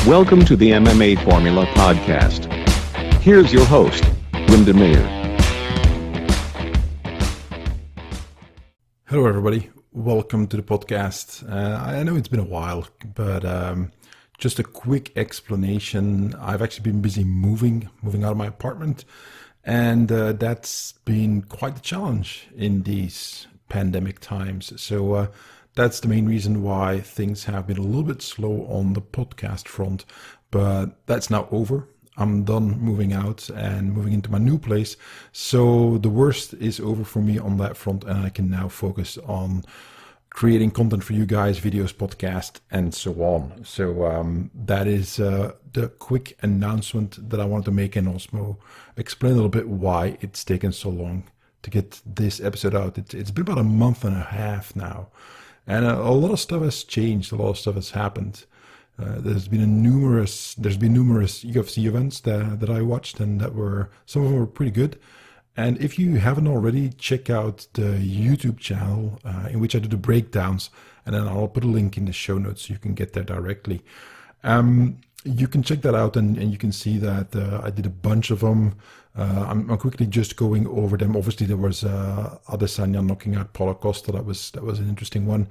Welcome to the MMA Formula Podcast. Here's your host, Linda Mayer. Hello, everybody. Welcome to the podcast. I know it's been a while, but just a quick explanation. I've actually been busy moving out of my apartment, and that's been quite a challenge in these pandemic times. So that's the main reason why things have been a little bit slow on the podcast front, but that's now over. I'm done moving out and moving into my new place. So the worst is over for me on that front, and I can now focus on creating content for you guys, videos, podcast, and so on. So that is the quick announcement that I wanted to make, and also explain a little bit why it's taken so long to get this episode out. It's been about a month and a half now, and a lot of stuff has changed. A lot of stuff has happened. There's been numerous UFC events that I watched, and some of them were pretty good. And if you haven't already, check out the YouTube channel in which I do the breakdowns, and then I'll put a link in the show notes so you can get there directly. You can check that out, and you can see that I did a bunch of them. I'm quickly just going over them. Obviously, there was Adesanya knocking out Paulo Costa. That was an interesting one.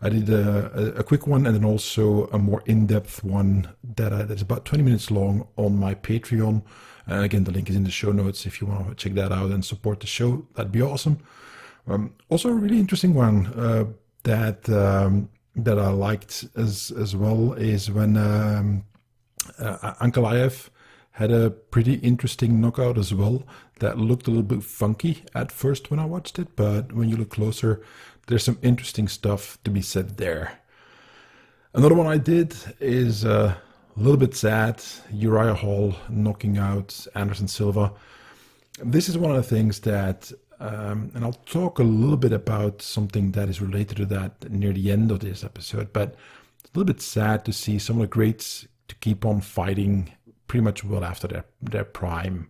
I did a quick one, and then also a more in-depth one that's about 20 minutes long on my Patreon. And again, the link is in the show notes if you want to check that out and support the show. That'd be awesome. Also, a really interesting one that I liked as well is when Ankalaev had a pretty interesting knockout as well that looked a little bit funky at first when I watched it, but when you look closer, there's some interesting stuff to be said there. Another one I did is a little bit sad, Uriah Hall knocking out Anderson Silva. This is one of the things that, and I'll talk a little bit about something that is related to that near the end of this episode, but it's a little bit sad to see some of the greats to keep on fighting pretty much well after their prime.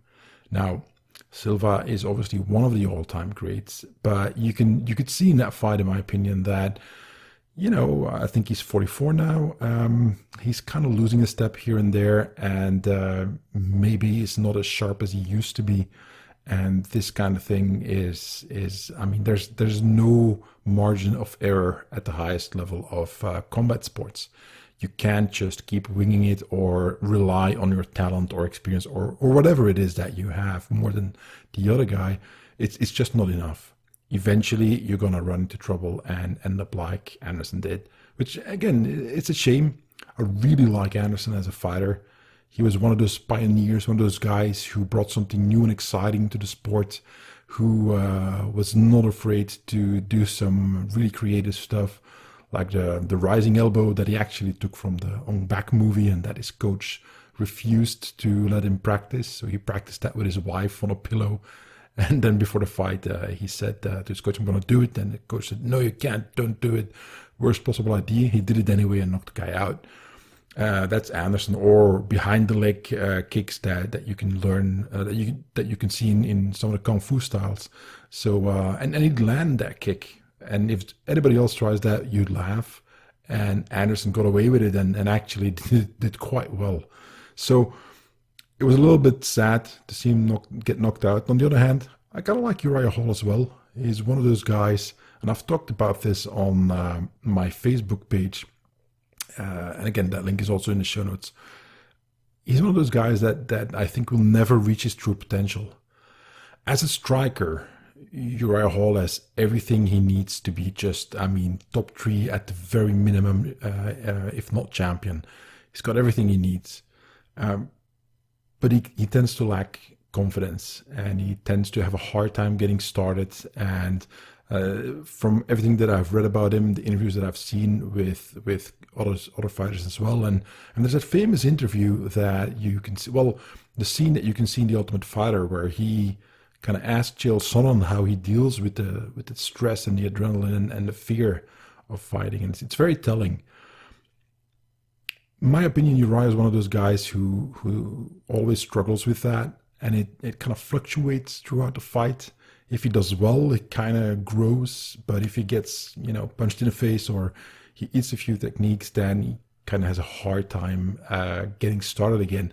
Now, Silva is obviously one of the all-time greats, but you could see in that fight, in my opinion, that, I think he's 44 now. He's kind of losing a step here and there, and maybe he's not as sharp as he used to be. And this kind of thing is there's no margin of error at the highest level of combat sports. You can't just keep winging it or rely on your talent or experience or whatever it is that you have more than the other guy. It's just not enough. Eventually, you're going to run into trouble and end up like Anderson did, which, again, it's a shame. I really like Anderson as a fighter. He was one of those pioneers, one of those guys who brought something new and exciting to the sport, who was not afraid to do some really creative stuff, like the rising elbow that he actually took from the On Back movie, and that his coach refused to let him practice. So he practiced that with his wife on a pillow. And then before the fight, he said to his coach, "I'm going to do it." And the coach said, "No, you can't. Don't do it. Worst possible idea." He did it anyway and knocked the guy out. That's Anderson. Or behind the leg kicks that you can learn, that you can see in some of the Kung Fu styles. So and he'd land that kick. And if anybody else tries that, you'd laugh. And Anderson got away with it and actually did quite well. So it was a little bit sad to see him get knocked out. On the other hand, I kind of like Uriah Hall as well. He's one of those guys, and I've talked about this on my Facebook page. And again, that link is also in the show notes. He's one of those guys that I think will never reach his true potential. As a striker, Uriah Hall has everything he needs to be top 3 at the very minimum, if not champion. He's got everything he needs. But he tends to lack confidence, and he tends to have a hard time getting started. And from everything that I've read about him, the interviews that I've seen with other fighters as well, and there's that famous interview that you can see, the scene that you can see in The Ultimate Fighter, where he kind of asked Chael Sonnen how he deals with the stress and the adrenaline and the fear of fighting, and it's very telling. In my opinion, Uriah is one of those guys who always struggles with that, and it kind of fluctuates throughout the fight. If he does well, it kind of grows, but if he gets punched in the face or he eats a few techniques, then he kind of has a hard time getting started again.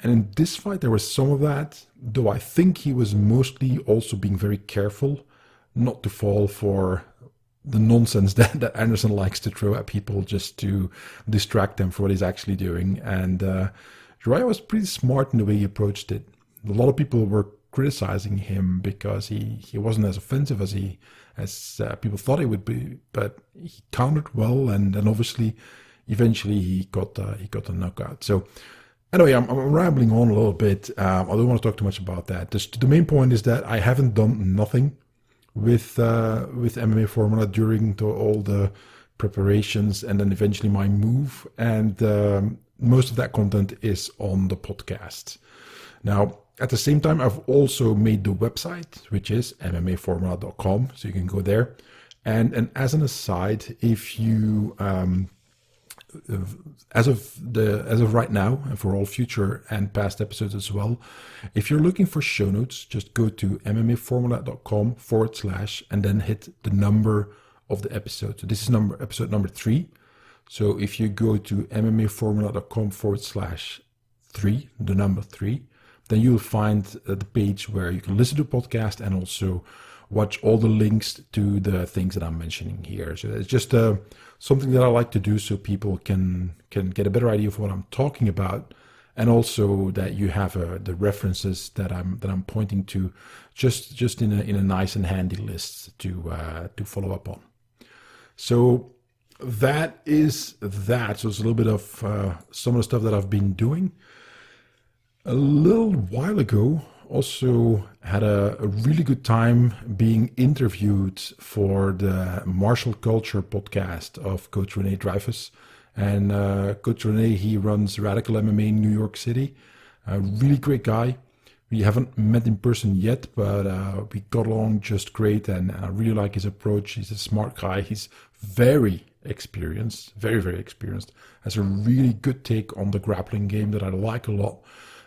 And in this fight, there was some of that, though I think he was mostly also being very careful not to fall for the nonsense that Anderson likes to throw at people just to distract them from what he's actually doing. And Uriah was pretty smart in the way he approached it. A lot of people were criticizing him because he wasn't as offensive as people thought he would be, but he countered well, and obviously eventually he got a knockout. So anyway, I'm rambling on a little bit. I don't want to talk too much about that. The main point is that I haven't done nothing with MMA Formula during all the preparations and then eventually my move, and most of that content is on the podcast. Now, at the same time, I've also made the website, which is MMAFormula.com, so you can go there. And as an aside, if you as of right now, and for all future and past episodes as well, if you're looking for show notes, just go to MMAFormula.com / and then hit the number of the episode. So this is episode number 3. So if you go to MMAFormula.com / 3, the number 3, then you'll find the page where you can listen to the podcast and also watch all the links to the things that I'm mentioning here. So it's just something that I like to do so people can get a better idea of what I'm talking about, and also that you have the references that I'm pointing to, just in a nice and handy list to follow up on. So that is that. So it's a little bit of some of the stuff that I've been doing. A little while ago, also had a really good time being interviewed for the Martial Culture podcast of Coach Rene Dreyfus. And Coach Rene, he runs Radical MMA in New York City. A really great guy. We haven't met in person yet, but we got along just great, and I really like his approach. He's a smart guy. He's very experienced, very, very experienced. Has a really good take on the grappling game that I like a lot.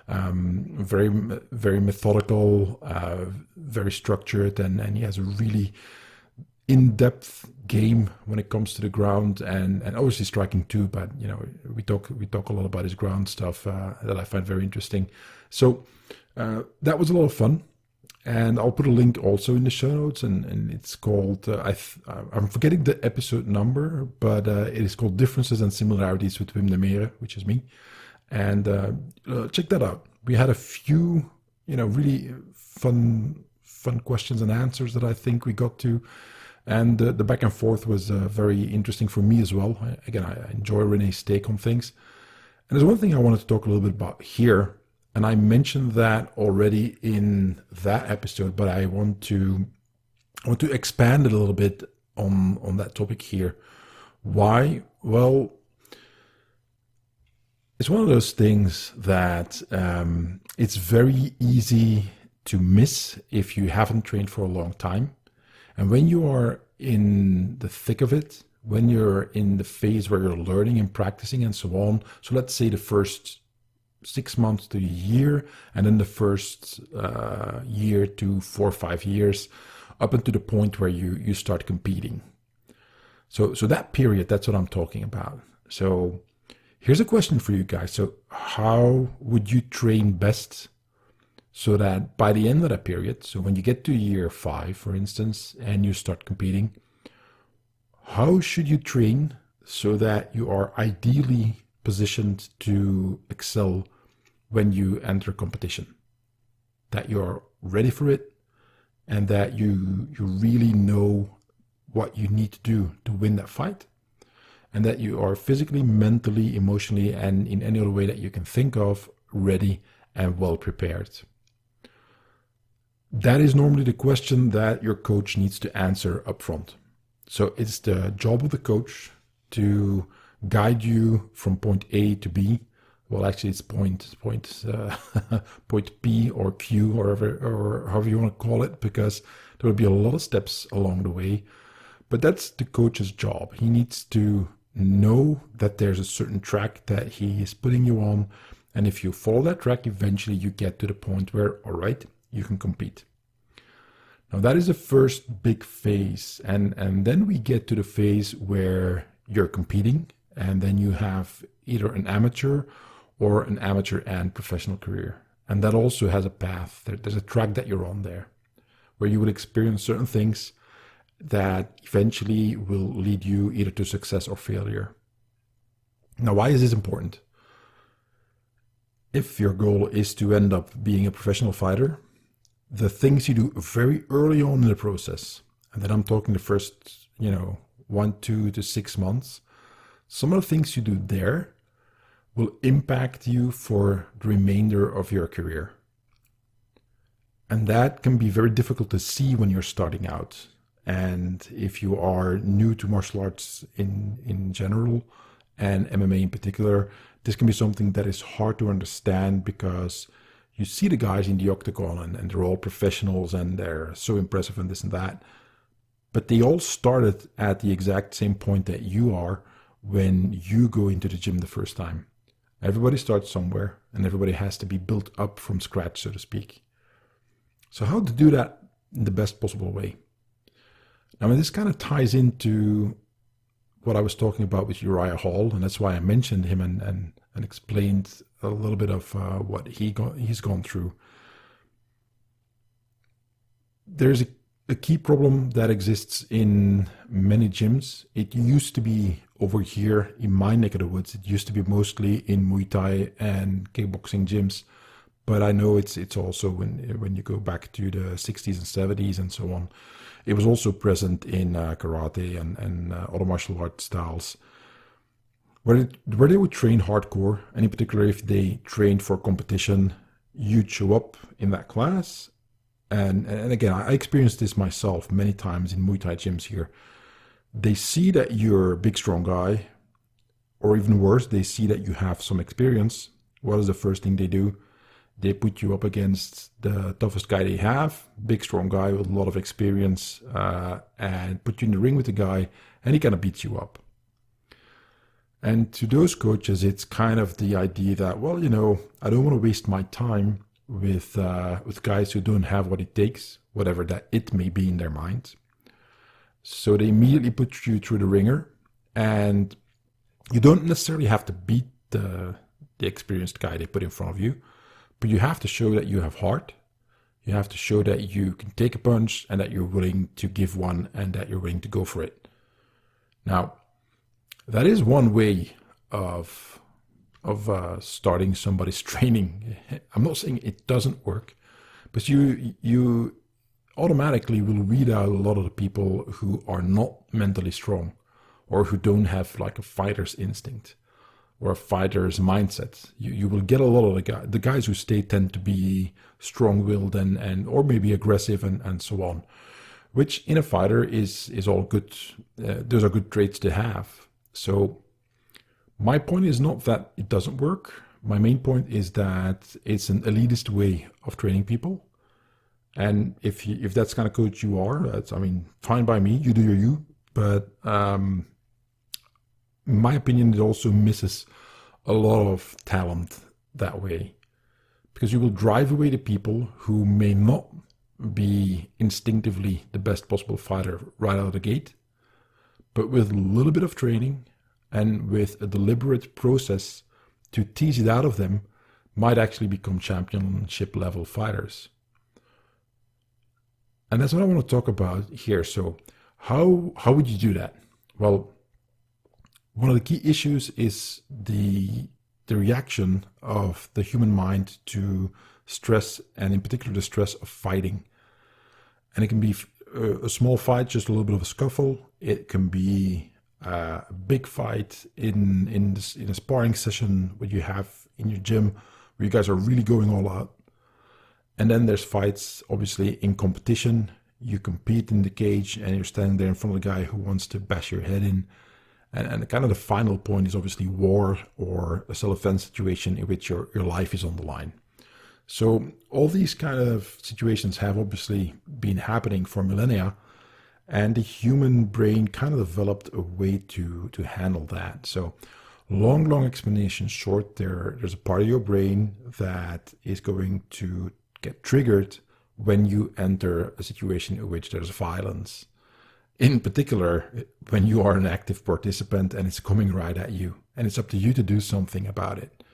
Very, very methodical, very structured, and he has a really in-depth game when it comes to the ground, and obviously striking too. But you know, we talk a lot about his ground stuff that I find very interesting. So that was a lot of fun, and I'll put a link also in the show notes. And it's called I'm forgetting the episode number, but it is called Differences and Similarities with Wim de Mere, which is me. And check that out. We had a few, really fun questions and answers that I think we got to. And the back and forth was very interesting for me as well. I enjoy Rene's take on things. And there's one thing I wanted to talk a little bit about here. And I mentioned that already in that episode, but I want to expand it a little bit on that topic here. Why? Well, it's one of those things that it's very easy to miss if you haven't trained for a long time. And when you are in the thick of it, when you're in the phase where you're learning and practicing and so on, so let's say the first 6 months to a year, and then the first year to 4 or 5 years, up until the point where you start competing. So that period, that's what I'm talking about. So here's a question for you guys. So how would you train best so that by the end of that period, so when you get to year 5, for instance, and you start competing, how should you train so that you are ideally positioned to excel when you enter competition? That you're ready for it, and that you really know what you need to do to win that fight, and that you are physically, mentally, emotionally, and in any other way that you can think of, ready and well prepared. That is normally the question that your coach needs to answer up front. So it's the job of the coach to guide you from point A to B. Well, actually, it's point P or Q, or however you want to call it, because there will be a lot of steps along the way. But that's the coach's job. He needs to know that there's a certain track that he is putting you on, and if you follow that track, eventually you get to the point where, all right, you can compete. Now that is the first big phase, and then we get to the phase where you're competing, And then you have either an amateur or an amateur and professional career. And that also has a path. There's a track that you're on there where you will experience certain things that eventually will lead you either to success or failure. Now, why is this important? If your goal is to end up being a professional fighter, the things you do very early on in the process, and then I'm talking the first, 1, 2 to 6 months, some of the things you do there will impact you for the remainder of your career. And that can be very difficult to see when you're starting out. And if you are new to martial arts in general, and MMA in particular, this can be something that is hard to understand because you see the guys in the octagon and they're all professionals and they're so impressive and this and that. But they all started at the exact same point that you are when you go into the gym the first time. Everybody starts somewhere and everybody has to be built up from scratch, so to speak. So how to do that in the best possible way? Now, this kind of ties into what I was talking about with Uriah Hall, and that's why I mentioned him and explained a little bit of what he's gone through. There's a key problem that exists in many gyms. It used to be over here in my neck of the woods. It used to be mostly in Muay Thai and kickboxing gyms, but I know it's also when you go back to the 60s and 70s and so on. It was also present in karate and other martial arts styles, where they would train hardcore, and in particular if they trained for competition, you'd show up in that class. And again, I experienced this myself many times in Muay Thai gyms here. They see that you're a big, strong guy, or even worse, they see that you have some experience. What is the first thing they do? They put you up against the toughest guy they have, big, strong guy with a lot of experience, and put you in the ring with the guy, and he kind of beats you up. And to those coaches, it's kind of the idea that, well, I don't want to waste my time with guys who don't have what it takes, whatever that it may be in their mind. So they immediately put you through the ringer, and you don't necessarily have to beat the experienced guy they put in front of you, but you have to show that you have heart. You have to show that you can take a punch and that you're willing to give one and that you're willing to go for it. Now, that is one way of starting somebody's training. I'm not saying it doesn't work, but you automatically will weed out a lot of the people who are not mentally strong or who don't have like a fighter's instinct or a fighter's mindset. You will get a lot of the guys who tend to be strong-willed and or maybe aggressive and so on, which in a fighter is all good. Those are good traits to have. So my point is not that it doesn't work. My main point is that it's an elitist way of training people. And if that's kind of coach you are, fine by me. You do your you. But in my opinion, it also misses a lot of talent that way, because you will drive away the people who may not be instinctively the best possible fighter right out of the gate, but with a little bit of training and with a deliberate process to tease it out of them, might actually become championship level fighters. And that's what I want to talk about here. So how would you do that? Well, one of the key issues is the reaction of the human mind to stress, and in particular the stress of fighting. And it can be a small fight, just a little bit of a scuffle. It can be a big fight in a sparring session what you have in your gym where you guys are really going all out. And then there's fights, obviously, in competition. You compete in the cage and you're standing there in front of the guy who wants to bash your head in. And kind of the final point is obviously war or a self-defense situation in which your life is on the line. So all these kind of situations have obviously been happening for millennia, and the human brain kind of developed a way to handle that. So long explanation short, there's a part of your brain that is going to get triggered when you enter a situation in which there's violence. In particular, when you are an active participant and it's coming right at you, and it's up to you to do something about it.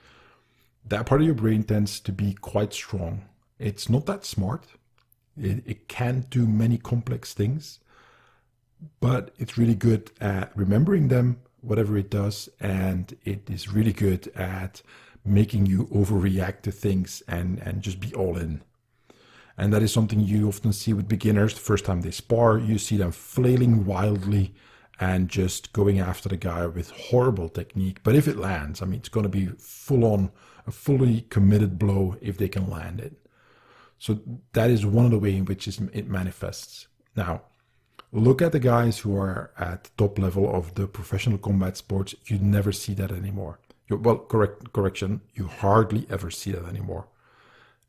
That part of your brain tends to be quite strong. It's not that smart. It can't do many complex things, but it's really good at remembering them, whatever it does, and it is really good at making you overreact to things and just be all in. And that is something you often see with beginners. The first time they spar, you see them flailing wildly and just going after the guy with horrible technique. But if it lands, I mean, it's going to be full on, a fully committed blow if they can land it. So that is one of the ways in which it manifests. Now, look at the guys who are at the top level of the professional combat sports. You never see that anymore. Correction, you hardly ever see that anymore.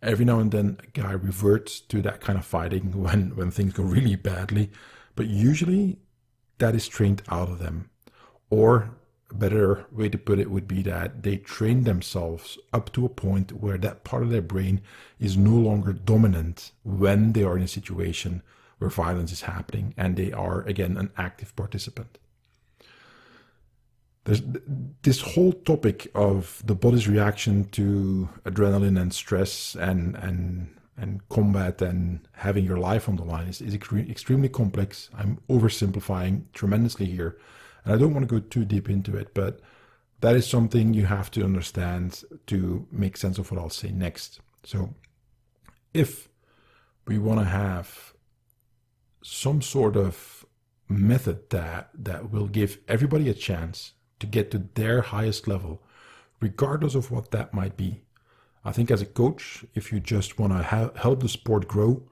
Every now and then a guy reverts to that kind of fighting when things go really badly, but usually that is trained out of them. Or a better way to put it would be that they train themselves up to a point where that part of their brain is no longer dominant when they are in a situation where violence is happening and they are, again, an active participant. There's this whole topic of the body's reaction to adrenaline and stress and combat and having your life on the line is extremely complex. I'm oversimplifying tremendously here, and I don't want to go too deep into it, but that is something you have to understand to make sense of what I'll say next. So if we want to have some sort of method that will give everybody a chance to get to their highest level, regardless of what that might be. I think as a coach, if you just want to help the sport grow,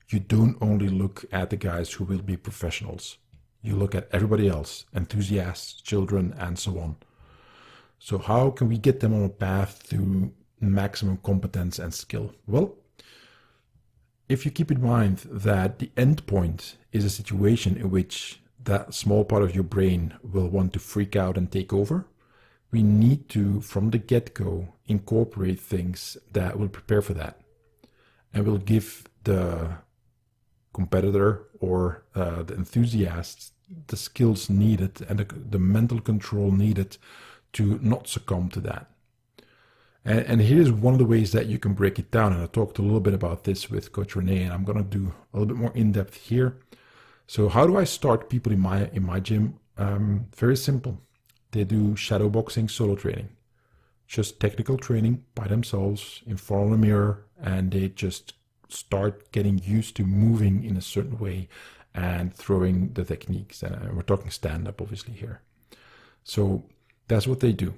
you don't only look at the guys who will be professionals. You look at everybody else, enthusiasts, children, and so on. So how can we get them on a path to maximum competence and skill? Well, if you keep in mind that the end point is a situation in which that small part of your brain will want to freak out and take over, we need to, from the get-go, incorporate things that will prepare for that and will give the competitor or the enthusiast the skills needed and the mental control needed to not succumb to that. And here's one of the ways that you can break it down. And I talked a little bit about this with Coach Renee, and I'm going to do a little bit more in-depth here. So how do I start people in my gym? Very simple. They do shadow boxing solo training, just technical training by themselves in front of a mirror, and they just start getting used to moving in a certain way and throwing the techniques. And we're talking stand-up, obviously, here. So that's what they do.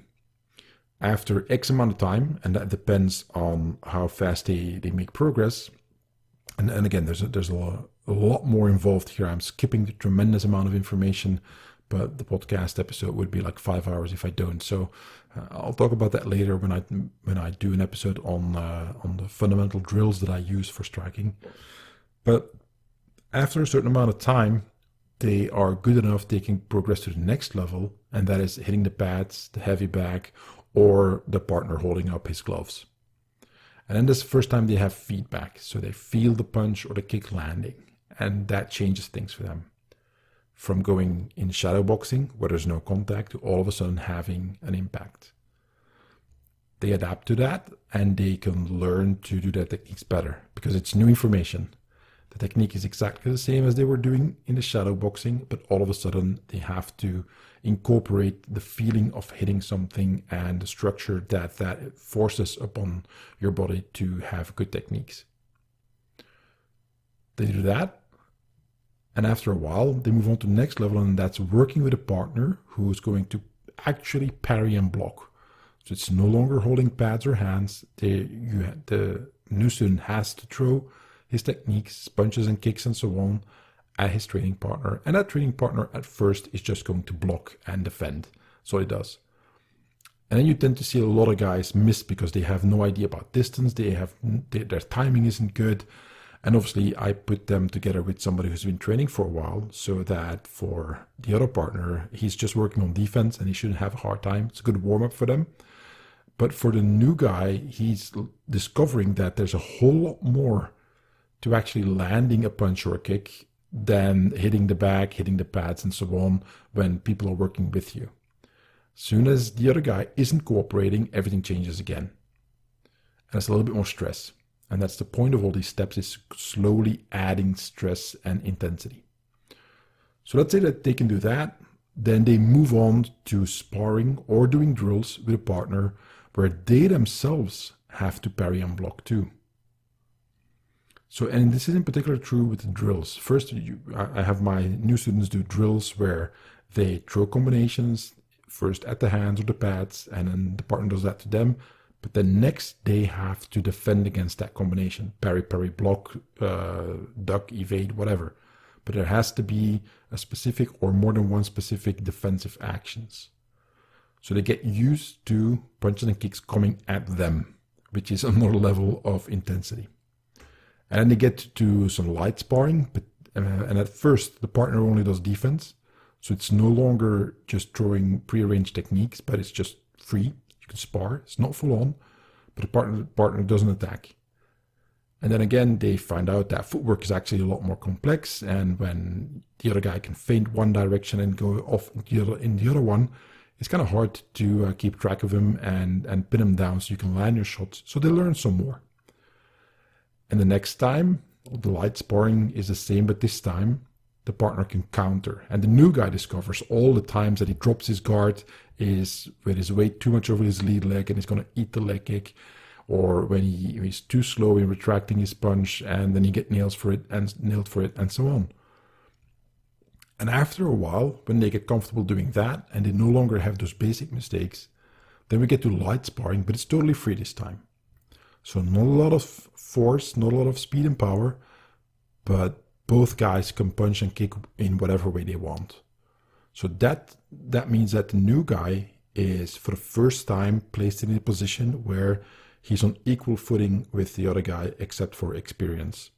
After X amount of time, and that depends on how fast they make progress. And again, there's a lot more involved here. I'm skipping the tremendous amount of information, but the podcast episode would be like 5 hours if I don't. So I'll talk about that later when I do an episode on the fundamental drills that I use for striking. But after a certain amount of time, they are good enough they can progress to the next level, and that is hitting the pads, the heavy bag, or the partner holding up his gloves. And then this is the first time they have feedback, so they feel the punch or the kick landing, and that changes things for them. From going in shadow boxing, where there's no contact, to all of a sudden having an impact. They adapt to that, and they can learn to do their techniques better, because it's new information. The technique is exactly the same as they were doing in the shadow boxing, but all of a sudden they have to incorporate the feeling of hitting something and the structure that forces upon your body to have good techniques. They do that, and after a while they move on to the next level, and that's working with a partner who is going to actually parry and block. So it's no longer holding pads or hands. The new student has to throw his techniques, punches and kicks and so on, at his training partner. And that training partner at first is just going to block and defend. So it does. And then you tend to see a lot of guys miss because they have no idea about distance. Their timing isn't good. And obviously I put them together with somebody who's been training for a while, so that for the other partner, he's just working on defense and he shouldn't have a hard time. It's a good warm-up for them. But for the new guy, he's discovering that there's a whole lot more to actually landing a punch or a kick than hitting the back, hitting the pads, and so on when people are working with you. Soon as the other guy isn't cooperating, everything changes again. And it's a little bit more stress. And that's the point of all these steps, is slowly adding stress and intensity. So let's say that they can do that. Then they move on to sparring or doing drills with a partner where they themselves have to parry and block too. So, and this is in particular true with the drills. First, I have my new students do drills where they throw combinations first at the hands or the pads, and then the partner does that to them. But then next, they have to defend against that combination. Parry, parry, block, duck, evade, whatever. But there has to be a specific or more than one specific defensive actions. So they get used to punches and kicks coming at them, which is another level of intensity. And then they get to some light sparring, and at first the partner only does defense. So it's no longer just throwing prearranged techniques, but it's just free. You can spar, it's not full on, but the partner doesn't attack. And then again, they find out that footwork is actually a lot more complex, and when the other guy can feint one direction and go off in the other one, it's kind of hard to keep track of him and pin him down so you can land your shots. So they learn some more. And the next time, the light sparring is the same, but this time the partner can counter. And the new guy discovers all the times that he drops his guard is with his weight too much over his lead leg and he's going to eat the leg kick, or when he's too slow in retracting his punch and then he gets nailed for it, and so on. And after a while, when they get comfortable doing that and they no longer have those basic mistakes, then we get to light sparring, but it's totally free this time. So not a lot of force, not a lot of speed and power, but both guys can punch and kick in whatever way they want. So that means that the new guy is for the first time placed in a position where he's on equal footing with the other guy except for experience.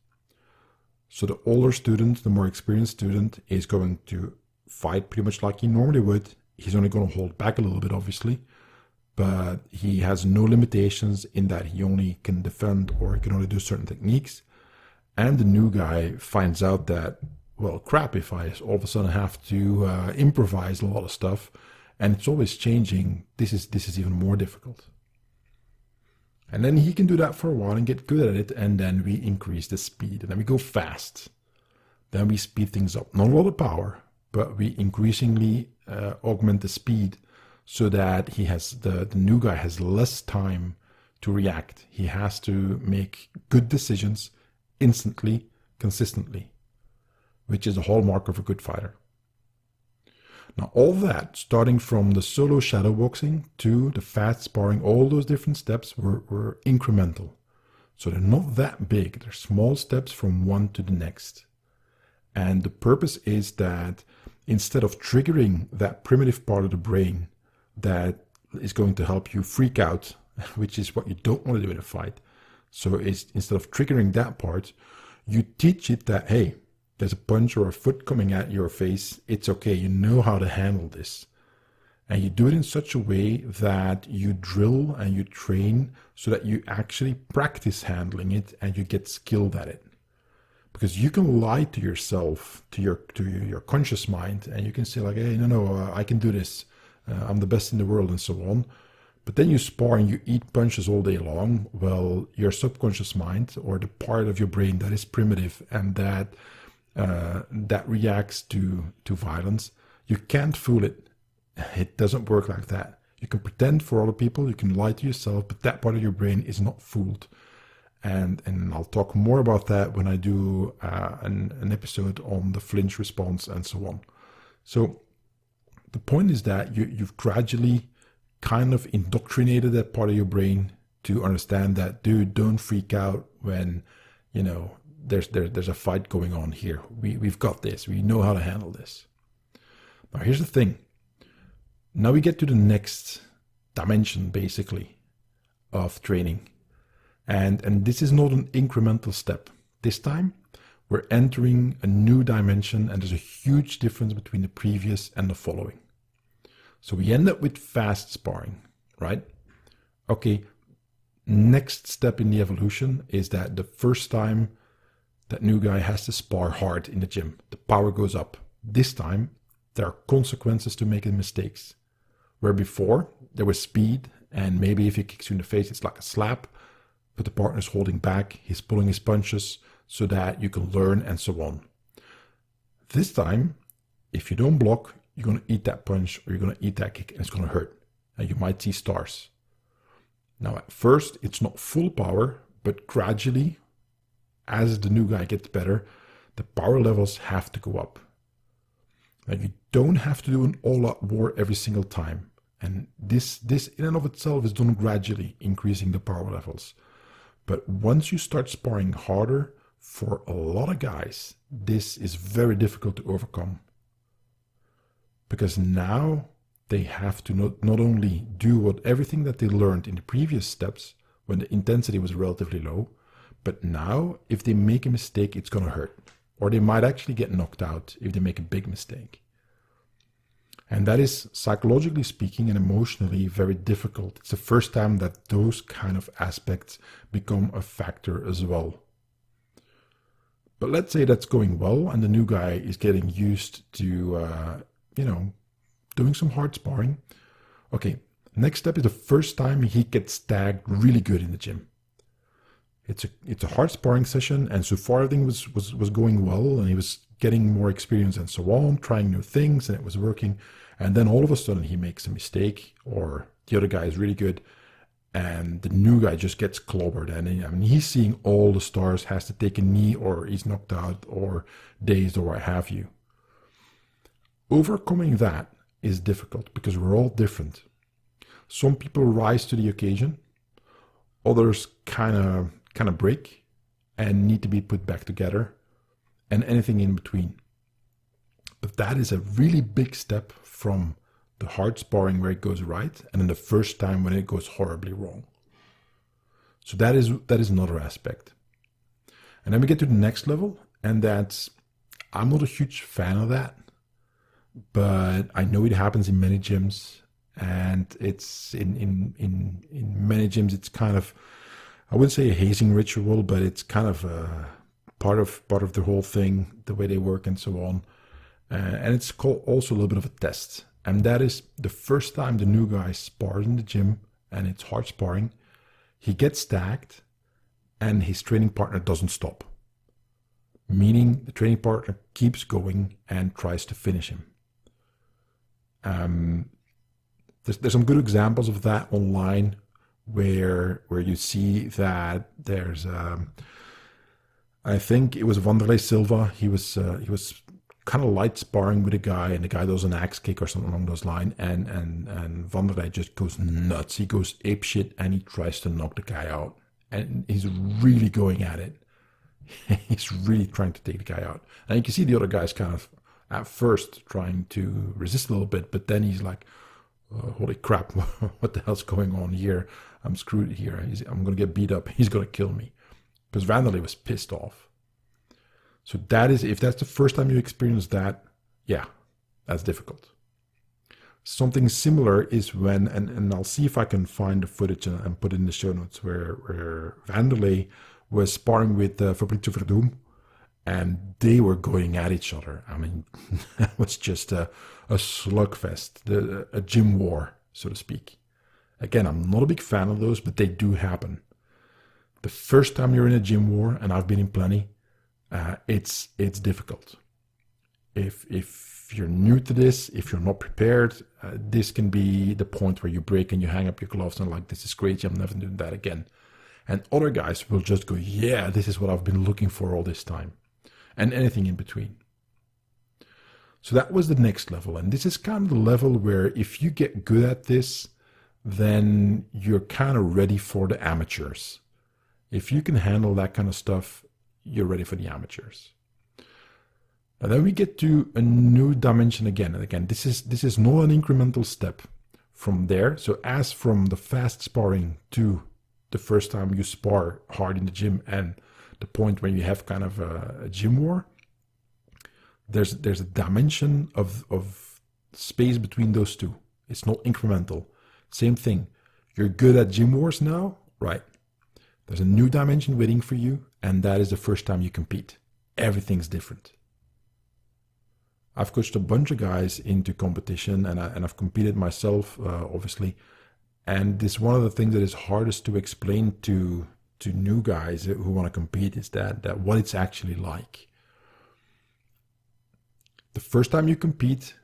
So the older student, the more experienced student, is going to fight pretty much like he normally would. He's only going to hold back a little bit, obviously, but he has no limitations in that he only can defend or he can only do certain techniques. And the new guy finds out that, well, crap, if I all of a sudden have to improvise a lot of stuff, and it's always changing, this is even more difficult. And then he can do that for a while and get good at it, and then we increase the speed, and then we go fast. Then we speed things up. Not a lot of power, but we increasingly augment the speed so that the new guy has less time to react. He has to make good decisions instantly, consistently, which is a hallmark of a good fighter. Now, all that, starting from the solo shadow boxing to the fast sparring, all those different steps were incremental. So they're not that big. They're small steps from one to the next. And the purpose is that instead of triggering that primitive part of the brain that is going to help you freak out, which is what you don't want to do in a fight. So instead of triggering that part, you teach it that, hey, there's a punch or a foot coming at your face. It's okay. You know how to handle this. And you do it in such a way that you drill and you train so that you actually practice handling it and you get skilled at it. Because you can lie to yourself, to your conscious mind, and you can say like, hey, no, I can do this. I'm the best in the world and so on. But then you spar and you eat punches all day long. Well, your subconscious mind, or the part of your brain that is primitive and that reacts to violence, you can't fool it. It doesn't work like that. You can pretend for other people, you can lie to yourself, but that part of your brain is not fooled. And I'll talk more about that when I do an episode on the flinch response and so on. So the point is that you've gradually kind of indoctrinated that part of your brain to understand that, dude, don't freak out when, there's a fight going on here. We've got this. We know how to handle this. Now, here's the thing. Now we get to the next dimension, basically, of training. And this is not an incremental step. This time, we're entering a new dimension, and there's a huge difference between the previous and the following. So we end up with fast sparring, right? Okay, next step in the evolution is that the first time That new guy has to spar hard in the gym. The power goes up. This time, there are consequences to making mistakes. Where before, there was speed, and maybe if he kicks you in the face, it's like a slap, but the partner's holding back, he's pulling his punches so that you can learn and so on. This time, if you don't block, you're going to eat that punch or you're going to eat that kick and it's going to hurt. And you might see stars. Now, at first, it's not full power, but gradually, as the new guy gets better, the power levels have to go up. Now, you don't have to do an all-out war every single time. And this in and of itself is done gradually, increasing the power levels. But once you start sparring harder, for a lot of guys, this is very difficult to overcome. Because now they have to not only do everything that they learned in the previous steps, when the intensity was relatively low, but now if they make a mistake, it's going to hurt. Or they might actually get knocked out if they make a big mistake. And that is, psychologically speaking and emotionally, very difficult. It's the first time that those kind of aspects become a factor as well. But let's say that's going well and the new guy is getting used to, doing some hard sparring. Okay, next step is the first time he gets tagged really good in the gym. It's a hard sparring session, and so far everything was going well, and he was getting more experience and so on, trying new things, and it was working. And then all of a sudden he makes a mistake, or the other guy is really good, and the new guy just gets clobbered. And he's seeing all the stars, has to take a knee, or he's knocked out, or dazed, or what have you. Overcoming that is difficult because we're all different. Some people rise to the occasion, others kind of break and need to be put back together, and anything in between. But that is a really big step from the hard sparring where it goes right, and then the first time when it goes horribly wrong. So that is another aspect. And then we get to the next level, and that's, I'm not a huge fan of that, but I know it happens in many gyms, and it's in many gyms it's kind of, I wouldn't say a hazing ritual, but it's kind of a part of the whole thing, the way they work and so on. And it's called also a little bit of a test. And that is the first time the new guy spars in the gym, and it's hard sparring, he gets tagged and his training partner doesn't stop. Meaning the training partner keeps going and tries to finish him. There's some good examples of that online where you see that there's I think it was Silva. He was kind of light sparring with a guy, and the guy does an axe kick or something along those lines, and Vanderlei just goes nuts. He goes apeshit and he tries to knock the guy out, and he's really going at it. He's really trying to take the guy out, and you can see the other guy's kind of at first trying to resist a little bit, but then he's like, holy crap, what the hell's going on here? I'm screwed here. I'm going to get beat up. He's going to kill me. Because Vanderlei was pissed off. So that is, if that's the first time you experience that, yeah, that's difficult. Something similar is when, and I'll see if I can find the footage and put it in the show notes, where Vanderlei was sparring with Fabrizio Verdum, and they were going at each other. I mean, that was just a slugfest, a gym war, so to speak. Again, I'm not a big fan of those, but they do happen. The first time you're in a gym war, and I've been in plenty, it's difficult. If you're new to this, if you're not prepared, this can be the point where you break and you hang up your gloves and like, this is crazy, I'm never doing that again. And other guys will just go, yeah, this is what I've been looking for all this time. And anything in between. So that was the next level. And this is kind of the level where if you get good at this, then you're kind of ready for the amateurs. If you can handle that kind of stuff, you're ready for the amateurs. And then we get to a new dimension again. And again, this is not an incremental step from there. So as from the fast sparring to the first time you spar hard in the gym and the point where you have kind of a gym war, there's a dimension of space between those two. It's not incremental. Same thing. You're good at gym wars now, right? There's a new dimension waiting for you, and that is the first time you compete. Everything's different. I've coached a bunch of guys into competition, and I've competed myself, obviously. And it's one of the things that is hardest to explain to new guys who want to compete is that what it's actually like. The first time you compete,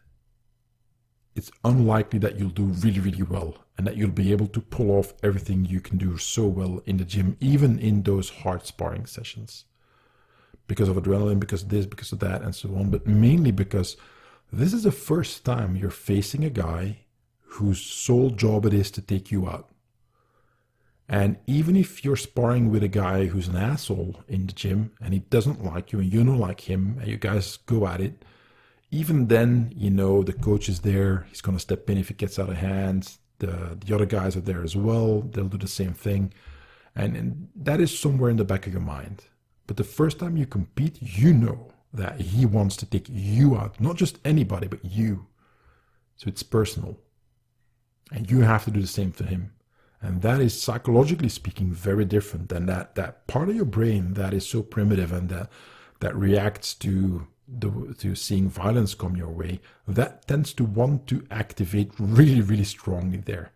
it's unlikely that you'll do really, really well and that you'll be able to pull off everything you can do so well in the gym, even in those hard sparring sessions. Because of adrenaline, because of this, because of that, and so on. But mainly because this is the first time you're facing a guy whose sole job it is to take you out. And even if you're sparring with a guy who's an asshole in the gym and he doesn't like you and you don't like him and you guys go at it, even then, the coach is there. He's going to step in if it gets out of hand. The other guys are there as well. They'll do the same thing. And that is somewhere in the back of your mind. But the first time you compete, you know that he wants to take you out. Not just anybody, but you. So it's personal. And you have to do the same to him. And that is, psychologically speaking, very different than that part of your brain that is so primitive and that reacts to seeing violence come your way. That tends to want to activate really, really strongly there.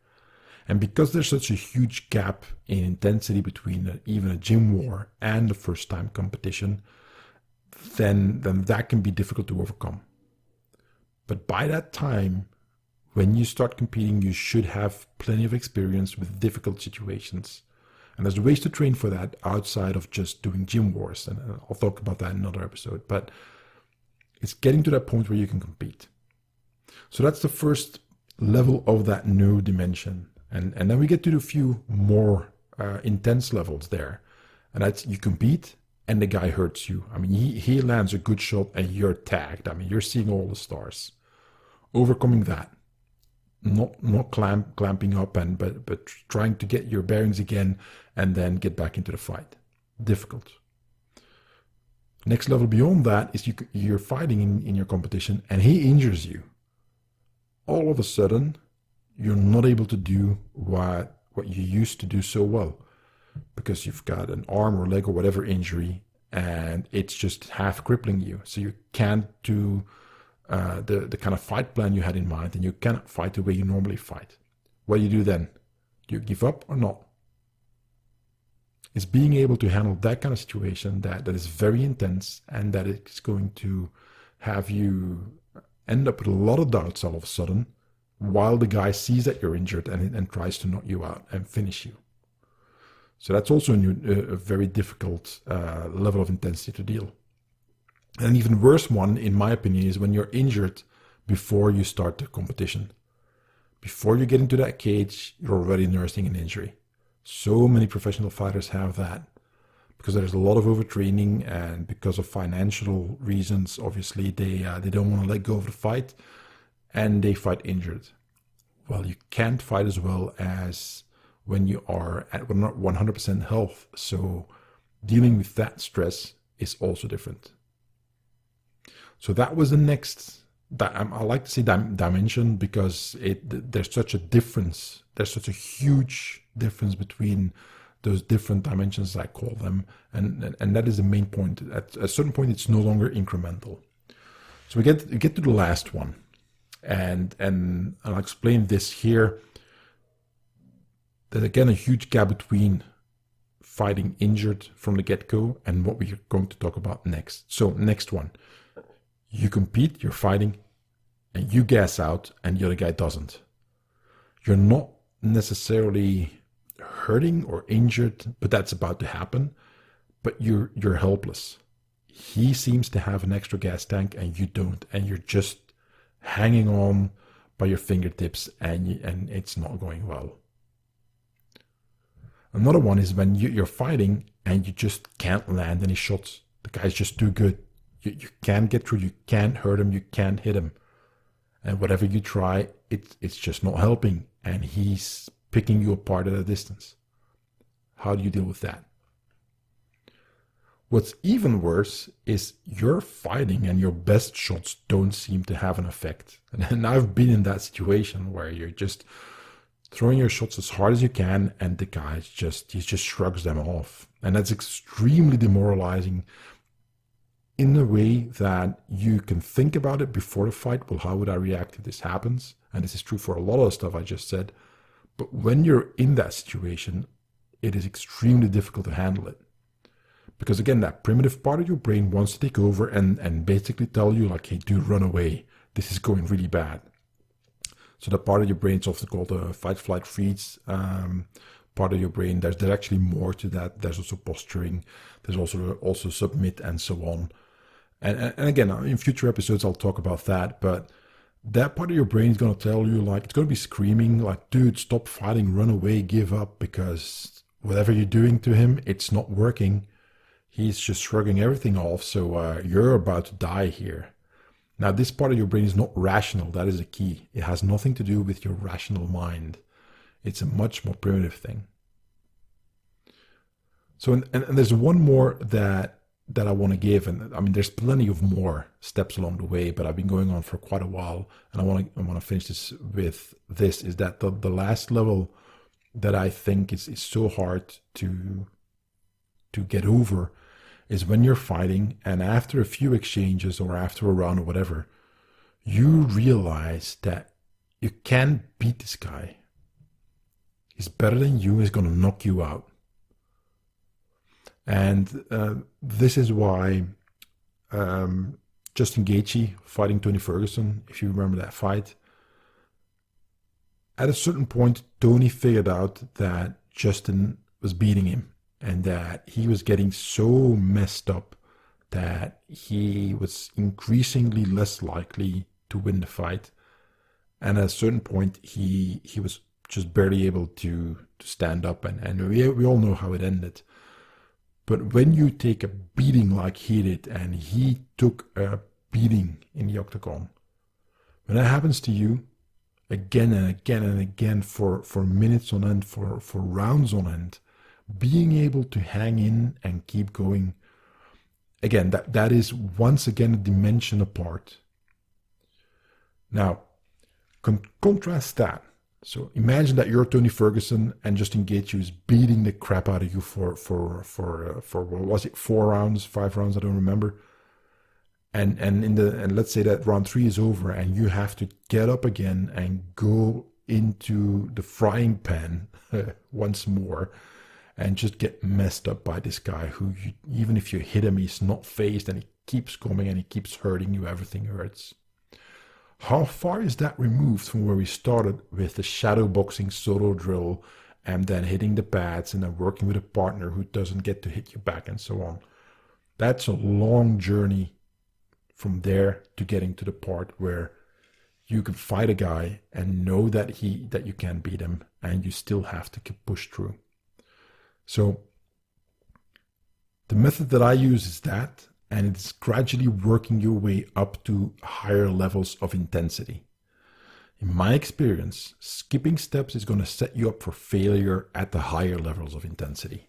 And because there's such a huge gap in intensity between even a gym war and the first time competition, then that can be difficult to overcome. But by that time, when you start competing, you should have plenty of experience with difficult situations. And there's ways to train for that outside of just doing gym wars. And I'll talk about that in another episode. But it's getting to that point where you can compete. So that's the first level of that new dimension. And then we get to a few more intense levels there. And that's you compete and the guy hurts you. I mean, he lands a good shot and you're tagged. I mean, you're seeing all the stars. Overcoming that. Not clamping up but trying to get your bearings again and then get back into the fight. Difficult. Next level beyond that is you're fighting in your competition and he injures you. All of a sudden, you're not able to do what you used to do so well because you've got an arm or leg or whatever injury and it's just half crippling you. So you can't do the kind of fight plan you had in mind and you cannot fight the way you normally fight. What do you do then? Do you give up or not? It's being able to handle that kind of situation that is very intense and that is going to have you end up with a lot of doubts all of a sudden while the guy sees that you're injured and tries to knock you out and finish you. So that's also a very difficult level of intensity to deal. An even worse one, in my opinion, is when you're injured before you start the competition. Before you get into that cage, you're already nursing an injury. So many professional fighters have that because there's a lot of overtraining and because of financial reasons, obviously, they don't want to let go of the fight and they fight injured. Well, you can't fight as well as when you are at 100% health. So dealing with that stress is also different. So that was the next, I like to say dimension because there's such a difference. There's such a huge difference between those different dimensions, I call them. And that is the main point. At a certain point, it's no longer incremental. So we get to the last one. And I'll explain this here. There's again a huge gap between fighting injured from the get-go and what we're going to talk about next. So next one. You compete, you're fighting, and you gas out, and the other guy doesn't. You're not necessarily hurting or injured, but that's about to happen. But you're helpless. He seems to have an extra gas tank, and you don't, and you're just hanging on by your fingertips, and it's not going well. Another one is when you're fighting, and you just can't land any shots. The guy's just too good. You can't get through, you can't hurt him, you can't hit him. And whatever you try, it's just not helping. And he's picking you apart at a distance. How do you deal with that? What's even worse is you're fighting and your best shots don't seem to have an effect. And I've been in that situation where you're just throwing your shots as hard as you can, and the guy he just shrugs them off. And that's extremely demoralizing in a way that you can think about it before the fight. Well, how would I react if this happens? And this is true for a lot of the stuff I just said. But when you're in that situation, it is extremely difficult to handle it. Because again, that primitive part of your brain wants to take over and basically tell you like, hey, dude, run away. This is going really bad. So that part of your brain is often called the fight, flight, freeze part of your brain. There's actually more to that. There's also posturing. There's also submit and so on. And again, in future episodes, I'll talk about that. But that part of your brain is going to tell you, like, it's going to be screaming, like, dude, stop fighting, run away, give up, because whatever you're doing to him, it's not working. He's just shrugging everything off. So you're about to die here. Now, this part of your brain is not rational. That is a key. It has nothing to do with your rational mind. It's a much more primitive thing. So, and there's one more that I want to give, and I mean, there's plenty of more steps along the way, but I've been going on for quite a while, and I want to finish this with this, is that the last level that I think is so hard to get over is when you're fighting, and after a few exchanges or after a round or whatever, you realize that you can't beat this guy. He's better than you. He's going to knock you out. And this is why Justin Gaethje fighting Tony Ferguson, if you remember that fight, at a certain point, Tony figured out that Justin was beating him and that he was getting so messed up that he was increasingly less likely to win the fight. And at a certain point, he was just barely able to stand up, and we all know how it ended. But when you take a beating like he did, and he took a beating in the octagon, when that happens to you again and again and again for minutes on end, for rounds on end, being able to hang in and keep going, again, that is once again a dimension apart. Now, contrast that. So imagine that you're Tony Ferguson and Justin Gaethje is beating the crap out of you for what was it, 4 rounds, 5 rounds, I don't remember. And let's say that round 3 is over and you have to get up again and go into the frying pan once more and just get messed up by this guy who, even if you hit him, he's not phased and he keeps coming and he keeps hurting you. Everything hurts. How far is that removed from where we started with the shadow boxing solo drill and then hitting the pads and then working with a partner who doesn't get to hit you back and so on? That's a long journey from there to getting to the part where you can fight a guy and know that you can beat him, and you still have to push through. So the method that I use is that, and it's gradually working your way up to higher levels of intensity. In my experience, skipping steps is going to set you up for failure at the higher levels of intensity.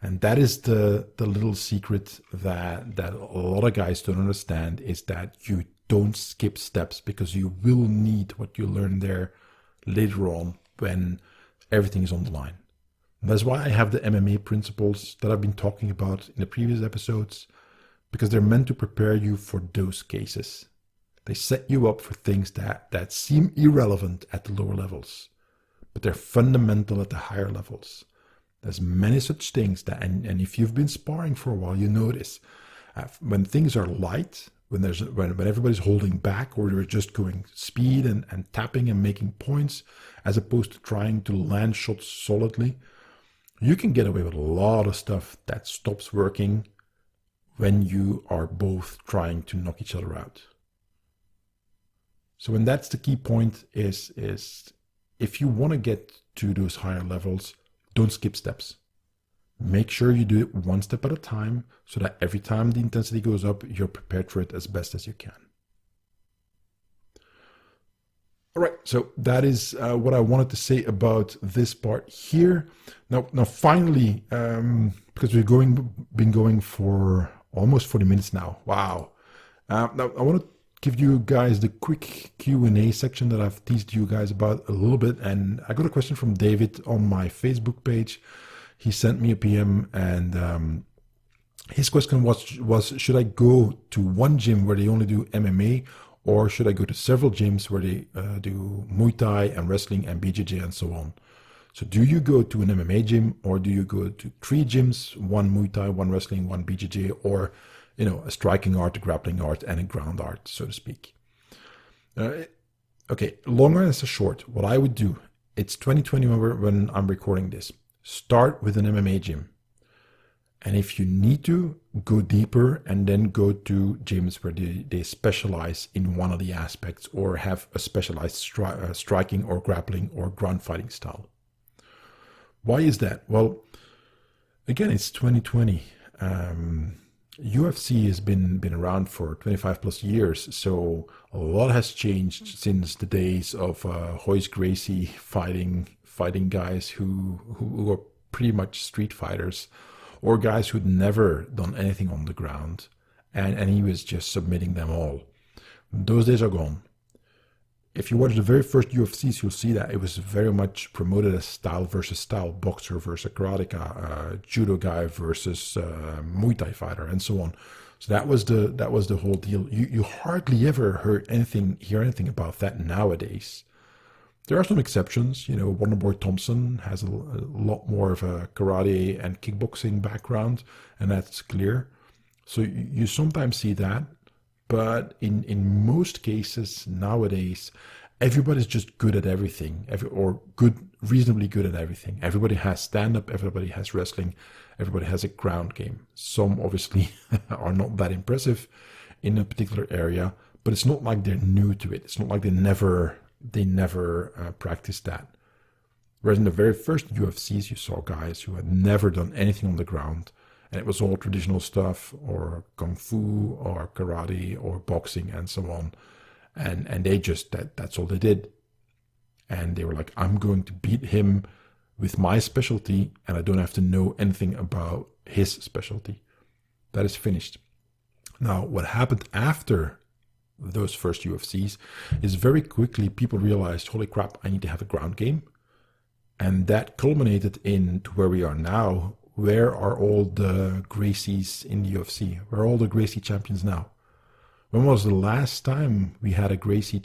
And that is the little secret that a lot of guys don't understand, is that you don't skip steps, because you will need what you learn there later on when everything is on the line. And that's why I have the MMA principles that I've been talking about in the previous episodes, because they're meant to prepare you for those cases. They set you up for things that seem irrelevant at the lower levels, but they're fundamental at the higher levels. There's many such things that, and if you've been sparring for a while, you notice when things are light, when everybody's holding back, or they're just going speed and tapping and making points, as opposed to trying to land shots solidly, you can get away with a lot of stuff that stops working when you are both trying to knock each other out. So, and that's the key point, is if you want to get to those higher levels, don't skip steps. Make sure you do it one step at a time, so that every time the intensity goes up, you're prepared for it as best as you can. All right, so that is what I wanted to say about this part here. Now finally, because we've been going for almost 40 minutes now. Wow. Now I want to give you guys the quick Q&A section that I've teased you guys about a little bit. And I got a question from David on my Facebook page. He sent me a PM, and his question was should I go to one gym where they only do MMA, or should I go to several gyms where they do Muay Thai and wrestling and BJJ and so on? So do you go to an MMA gym, or do you go to 3 gyms, one Muay Thai, one wrestling, one BJJ, or a striking art, a grappling art, and a ground art, so to speak? Okay, long answer short, what I would do, it's 2020 when I'm recording this. Start with an MMA gym. And if you need to, go deeper and then go to gyms where they specialize in one of the aspects or have a specialized striking or grappling or ground fighting style. Why is that? Well, again, it's 2020. UFC has been around for 25 plus years, so a lot has changed since the days of Royce Gracie fighting guys who are pretty much street fighters, or guys who'd never done anything on the ground, and he was just submitting them all. Those days are gone. If you watch the very first UFCs, you'll see that it was very much promoted as style versus style, boxer versus karateka, judo guy versus Muay Thai fighter, and so on. So that was the whole deal. You hardly ever hear anything about that nowadays. There are some exceptions. Wonderboy Thompson has a lot more of a karate and kickboxing background, and that's clear. So you sometimes see that. But in most cases nowadays, everybody's just good at everything, reasonably good at everything. Everybody has stand-up, everybody has wrestling, everybody has a ground game. Some obviously are not that impressive in a particular area, but it's not like they're new to it. It's not like they never practiced that. Whereas in the very first UFCs, you saw guys who had never done anything on the ground, and it was all traditional stuff, or kung fu, or karate, or boxing, and so on. And they just, that's all they did. And they were like, I'm going to beat him with my specialty, and I don't have to know anything about his specialty. That is finished. Now, what happened after those first UFCs is very quickly people realized, holy crap, I need to have a ground game. And that culminated into where we are now. Where are all the Gracies in the UFC? Where are all the Gracie champions now? When was the last time we had a Gracie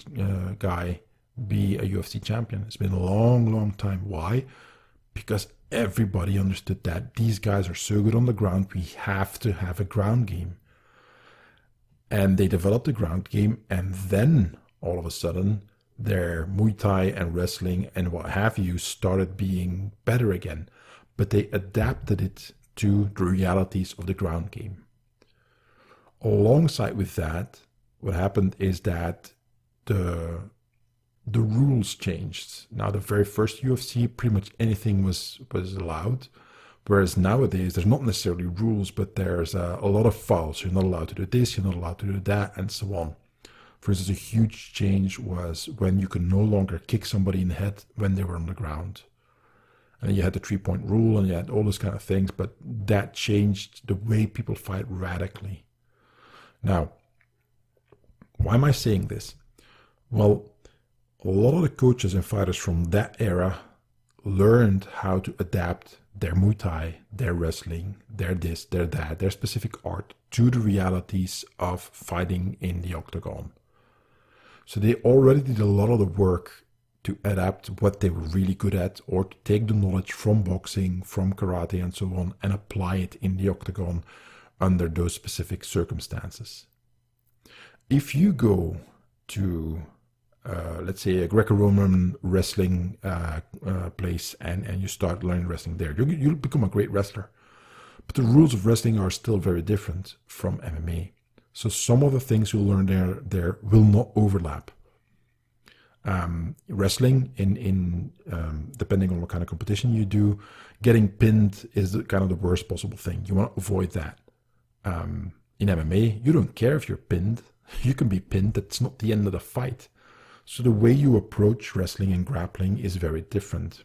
guy be a UFC champion? It's been a long, long time. Why? Because everybody understood that these guys are so good on the ground, we have to have a ground game. And they developed a ground game, and then all of a sudden, their Muay Thai and wrestling and what have you started being better again. But they adapted it to the realities of the ground game. Alongside with that, what happened is that the rules changed. Now, the very first UFC, pretty much anything was allowed, whereas nowadays there's not necessarily rules, but there's a lot of fouls. You're not allowed to do this, you're not allowed to do that, and so on. For instance, a huge change was when you could no longer kick somebody in the head when they were on the ground. And you had the 3-point rule, and you had all those kind of things, but that changed the way people fight radically. Now, why am I saying this? Well, a lot of the coaches and fighters from that era learned how to adapt their Muay Thai, their wrestling, their this, their that, their specific art to the realities of fighting in the octagon. So they already did a lot of the work to adapt what they were really good at, or to take the knowledge from boxing, from karate, and so on, and apply it in the octagon under those specific circumstances. If you go to, let's say, a Greco-Roman wrestling place, and you start learning wrestling there, you'll become a great wrestler. But the rules of wrestling are still very different from MMA. So some of the things you'll learn there will not overlap. Wrestling, in depending on what kind of competition you do, getting pinned is kind of the worst possible thing. You want to avoid that. In MMA, you don't care if you're pinned. You can be pinned. That's not the end of the fight. So the way you approach wrestling and grappling is very different.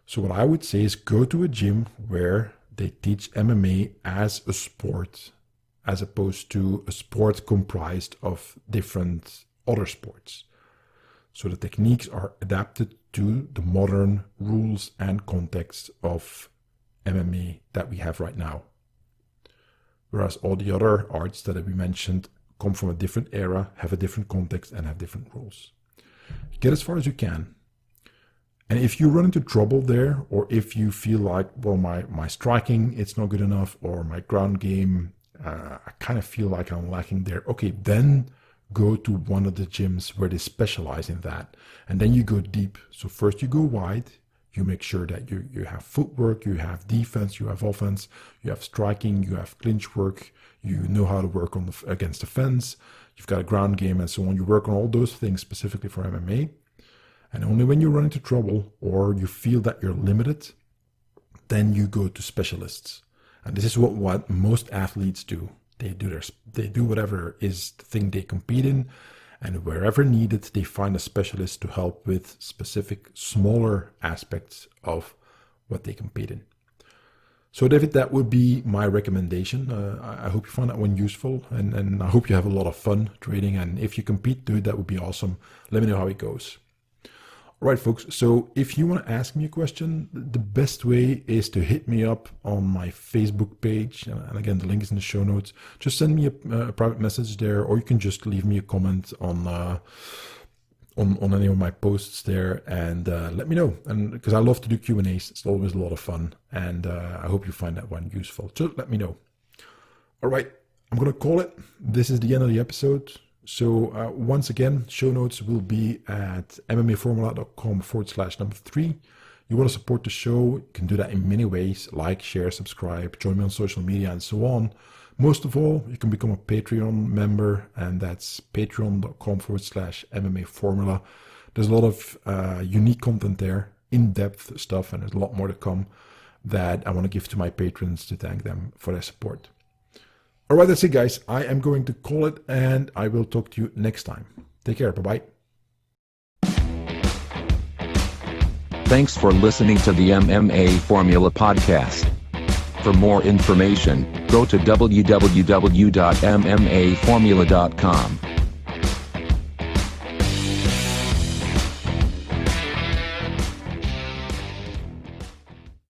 So what I would say is go to a gym where they teach MMA as a sport, as opposed to a sport comprised of different other sports. So the techniques are adapted to the modern rules and context of MMA that we have right now. Whereas all the other arts that we mentioned come from a different era, have a different context, and have different rules. Get as far as you can. And if you run into trouble there, or if you feel like, well, my striking, it's not good enough, or my ground game, I kind of feel like I'm lacking there. Okay, then go to one of the gyms where they specialize in that. And then you go deep. So first you go wide. You make sure that you have footwork, you have defense, you have offense, you have striking, you have clinch work, you know how to work against the fence, you've got a ground game and so on. You work on all those things specifically for MMA. And only when you run into trouble or you feel that you're limited, then you go to specialists. And this is what most athletes do. They do whatever is the thing they compete in, and wherever needed, they find a specialist to help with specific smaller aspects of what they compete in. So David, that would be my recommendation. I hope you found that one useful, and I hope you have a lot of fun training. And if you compete, dude, that would be awesome. Let me know how it goes. All right, folks. So if you want to ask me a question, the best way is to hit me up on my Facebook page. And again, the link is in the show notes. Just send me a private message there, or you can just leave me a comment on any of my posts there, and let me know. And because I love to do Q&As, it's always a lot of fun, and I hope you find that one useful. So let me know. All right, I'm going to call it. This is the end of the episode. So once again, show notes will be at MMAFormula.com/3. You want to support the show, you can do that in many ways, like, share, subscribe, join me on social media, and so on. Most of all, you can become a Patreon member, and that's patreon.com/MMA Formula. There's a lot of unique content there, in-depth stuff, and there's a lot more to come that I want to give to my patrons to thank them for their support. All right, that's it, guys. I am going to call it, and I will talk to you next time. Take care. Bye-bye. Thanks for listening to the MMA Formula Podcast. For more information, go to www.mmaformula.com.